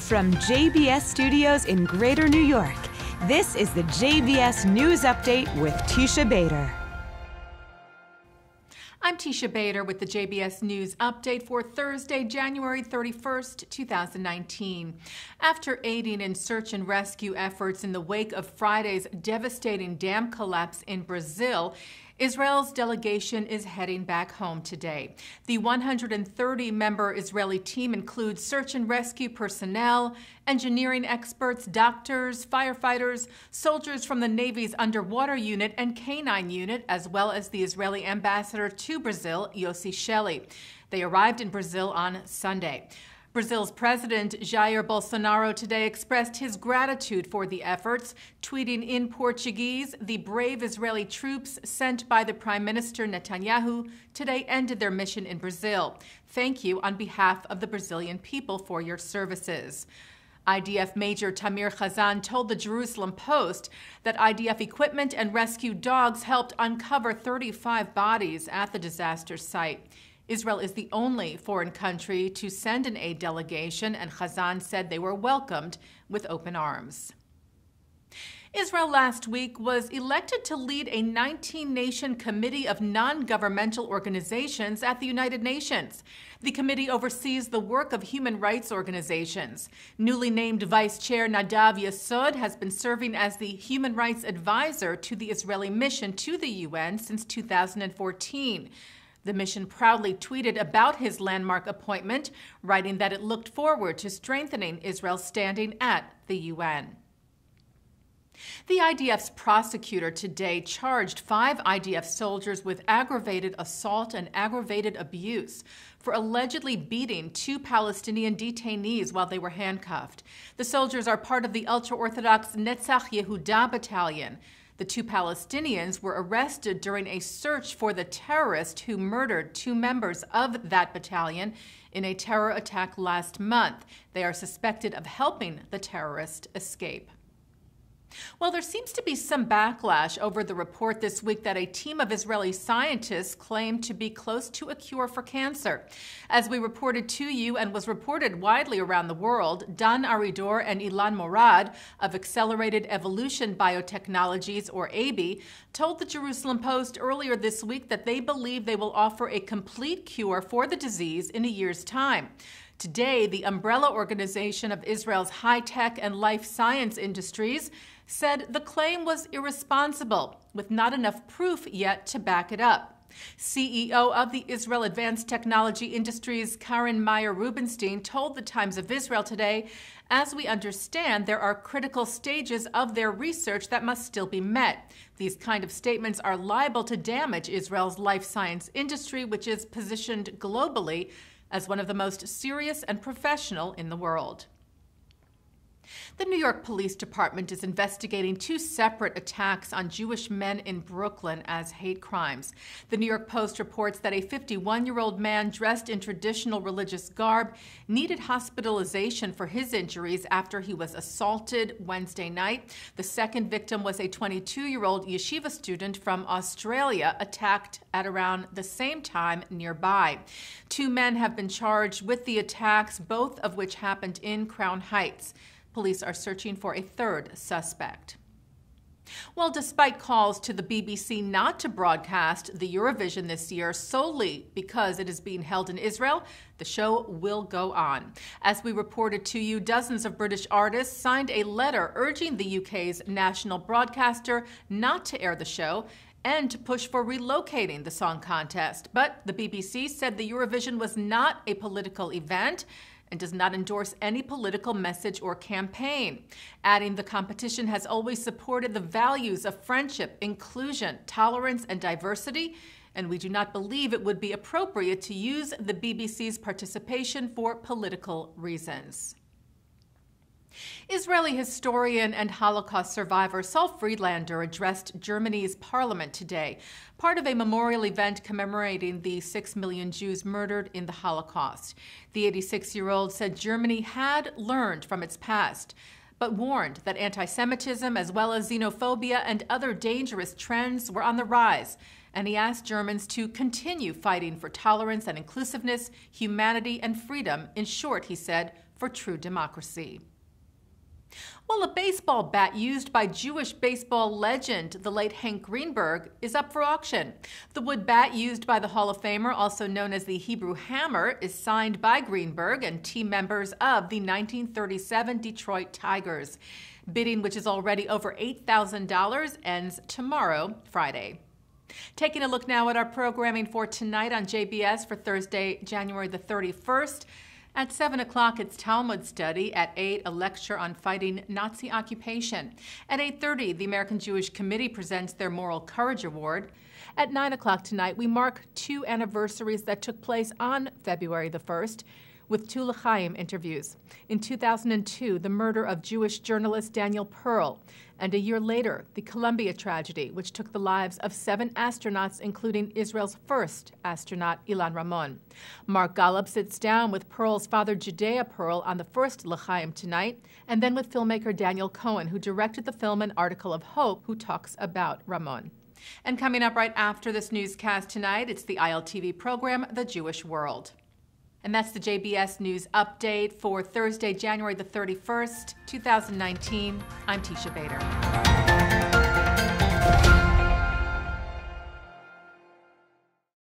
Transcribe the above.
From JBS Studios in Greater New York, this is the JBS News Update with Teisha Bader. I'm Teisha Bader with the JBS News Update for Thursday, January 31st, 2019. After aiding in search and rescue efforts in the wake of Friday's devastating dam collapse in Brazil, Israel's delegation is heading back home today. The 130-member Israeli team includes search and rescue personnel, engineering experts, doctors, firefighters, soldiers from the Navy's underwater unit and canine unit, as well as the Israeli ambassador to Brazil, Yossi Shelley. They arrived in Brazil on Sunday. Brazil's President Jair Bolsonaro today expressed his gratitude for the efforts, tweeting in Portuguese, "The brave Israeli troops sent by the Prime Minister Netanyahu today ended their mission in Brazil. Thank you on behalf of the Brazilian people for your services." IDF Major Tamir Khazan told the Jerusalem Post that IDF equipment and rescue dogs helped uncover 35 bodies at the disaster site. Israel is the only foreign country to send an aid delegation, and Khazan said they were welcomed with open arms. Israel last week was elected to lead a 19-nation committee of non-governmental organizations at the United Nations. The committee oversees the work of human rights organizations. Newly named Vice Chair Nadav Yesod has been serving as the human rights advisor to the Israeli mission to the UN since 2014. The mission proudly tweeted about his landmark appointment, writing that it looked forward to strengthening Israel's standing at the UN. The IDF's prosecutor today charged 5 IDF soldiers with aggravated assault and aggravated abuse for allegedly beating 2 Palestinian detainees while they were handcuffed. The soldiers are part of the ultra-Orthodox Netzach Yehuda battalion. The 2 Palestinians were arrested during a search for the terrorist who murdered 2 members of that battalion in a terror attack last month. They are suspected of helping the terrorist escape. Well, there seems to be some backlash over the report this week that a team of Israeli scientists claimed to be close to a cure for cancer. As we reported to you and was reported widely around the world, Dan Aridor and Ilan Morad of Accelerated Evolution Biotechnologies, or ABI, told the Jerusalem Post earlier this week that they believe they will offer a complete cure for the disease in a year's time. Today, the umbrella organization of Israel's high-tech and life science industries said the claim was irresponsible, with not enough proof yet to back it up. CEO of the Israel Advanced Technology Industries, Karen Meyer-Rubenstein, told the Times of Israel today, "As we understand, there are critical stages of their research that must still be met. These kind of statements are liable to damage Israel's life science industry, which is positioned globally as one of the most serious and professional in the world." The New York Police Department is investigating 2 separate attacks on Jewish men in Brooklyn as hate crimes. The New York Post reports that a 51-year-old man dressed in traditional religious garb needed hospitalization for his injuries after he was assaulted Wednesday night. The second victim was a 22-year-old yeshiva student from Australia, attacked at around the same time nearby. 2 men have been charged with the attacks, both of which happened in Crown Heights. Police are searching for a 3rd suspect. Well, despite calls to the BBC not to broadcast the Eurovision this year solely because it is being held in Israel, the show will go on. As we reported to you, dozens of British artists signed a letter urging the UK's national broadcaster not to air the show and to push for relocating the song contest. But the BBC said the Eurovision was not a political event and does not endorse any political message or campaign, adding the competition has always supported the values of friendship, inclusion, tolerance, and diversity, and we do not believe it would be appropriate to use the BBC's participation for political reasons. Israeli historian and Holocaust survivor Saul Friedlander addressed Germany's parliament today, part of a memorial event commemorating the 6 million Jews murdered in the Holocaust. The 86-year-old said Germany had learned from its past, but warned that anti-Semitism as well as xenophobia and other dangerous trends were on the rise, and he asked Germans to continue fighting for tolerance and inclusiveness, humanity and freedom, in short, he said, for true democracy. Well, a baseball bat used by Jewish baseball legend, the late Hank Greenberg, is up for auction. The wood bat used by the Hall of Famer, also known as the Hebrew Hammer, is signed by Greenberg and team members of the 1937 Detroit Tigers. Bidding, which is already over $8,000, ends tomorrow, Friday. Taking a look now at our programming for tonight on JBS for Thursday, January the 31st. At 7 o'clock, it's Talmud study. At 8, a lecture on fighting Nazi occupation. At 8:30, the American Jewish Committee presents their Moral Courage Award. At 9 o'clock tonight, we mark 2 anniversaries that took place on February the 1st with 2 L'chaim interviews. In 2002, the murder of Jewish journalist Daniel Pearl, and a year later, the Columbia tragedy, which took the lives of 7 astronauts, including Israel's first astronaut, Ilan Ramon. Mark Golub sits down with Pearl's father, Judea Pearl, on the first L'chaim tonight, and then with filmmaker Daniel Cohen, who directed the film An Article of Hope, who talks about Ramon. And coming up right after this newscast tonight, it's the ILTV program, The Jewish World. And that's the JBS News Update for Thursday, January the 31st, 2019. I'm Teisha Bader.